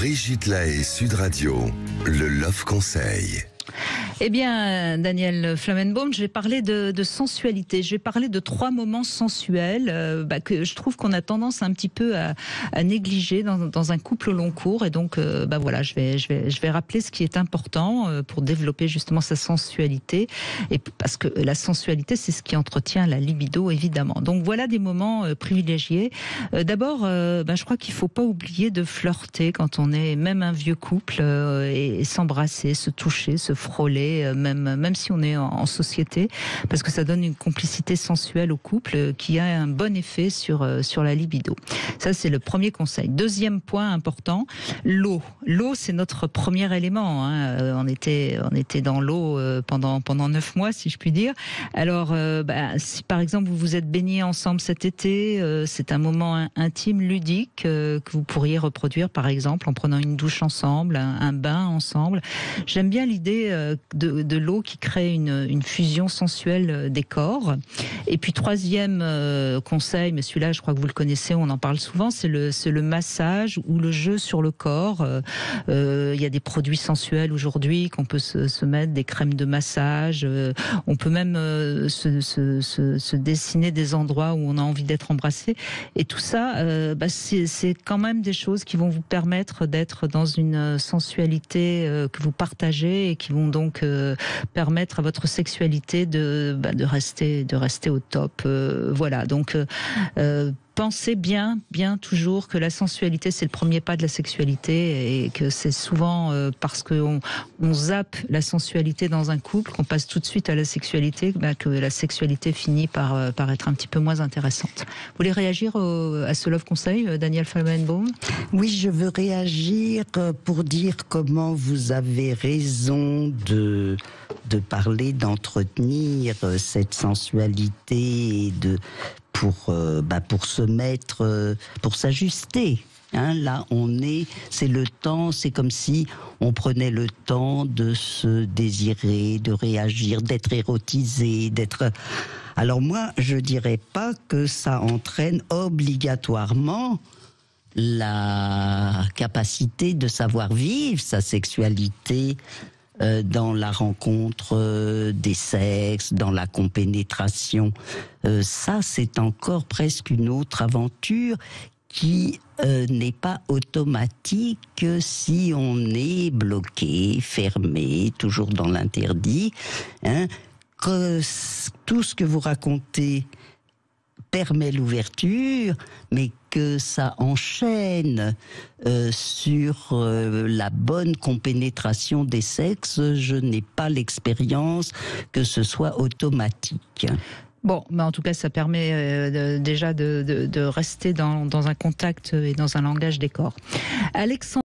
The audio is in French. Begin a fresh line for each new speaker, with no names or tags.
Brigitte Lahaie, Sud Radio, le Love Conseil.
Eh bien, Daniel Flamenbaum, je vais parler de sensualité. Je vais parler de 3 moments sensuels que je trouve qu'on a tendance un petit peu à négliger dans un couple au long cours. Et donc, voilà, je vais rappeler ce qui est important pour développer justement sa sensualité. Et parce que la sensualité, c'est ce qui entretient la libido, évidemment. Donc, voilà des moments privilégiés. D'abord, je crois qu'il ne faut pas oublier de flirter quand on est même un vieux couple et s'embrasser, se toucher, se frôler. Même si on est en société, parce que ça donne une complicité sensuelle au couple qui a un bon effet sur la libido. Ça, c'est le premier conseil. Deuxième point important, l'eau. L'eau, c'est notre premier élément. On était dans l'eau pendant 9 mois, si je puis dire. Alors, si par exemple vous vous êtes baignés ensemble cet été, c'est un moment intime, ludique, que vous pourriez reproduire, par exemple, en prenant une douche ensemble, un bain ensemble. J'aime bien l'idée de l'eau qui crée une fusion sensuelle des corps. Et puis troisième conseil, mais celui-là je crois que vous le connaissez, on en parle souvent, c'est le massage ou le jeu sur le corps. Il y a des produits sensuels aujourd'hui qu'on peut se mettre, des crèmes de massage. On peut même se dessiner des endroits où on a envie d'être embrassé. Et tout ça, c'est quand même des choses qui vont vous permettre d'être dans une sensualité que vous partagez et qui vont donc permettre à votre sexualité de rester au top. Voilà, donc pensez bien toujours que la sensualité c'est le premier pas de la sexualité et que c'est souvent parce qu'on zappe la sensualité dans un couple qu'on passe tout de suite à la sexualité que la sexualité finit par être un petit peu moins intéressante. Vous voulez réagir à ce Love Conseil, Daniel Flamenbaum ?
Oui, je veux réagir pour dire comment vous avez raison de parler, d'entretenir cette sensualité et pour se mettre, pour s'ajuster. Là, c'est le temps, c'est comme si on prenait le temps de se désirer, de réagir, d'être érotisé, Alors moi, je dirais pas que ça entraîne obligatoirement la capacité de savoir vivre sa sexualité dans la rencontre des sexes, dans la compénétration. Ça, c'est encore presque une autre aventure qui n'est pas automatique si on est bloqué, fermé, toujours dans l'interdit. Que tout ce que vous racontez permet l'ouverture, mais que ça enchaîne sur la bonne compénétration des sexes, je n'ai pas l'expérience que ce soit automatique.
Bon, mais en tout cas, ça permet déjà de rester dans un contact et dans un langage des corps. Alexandre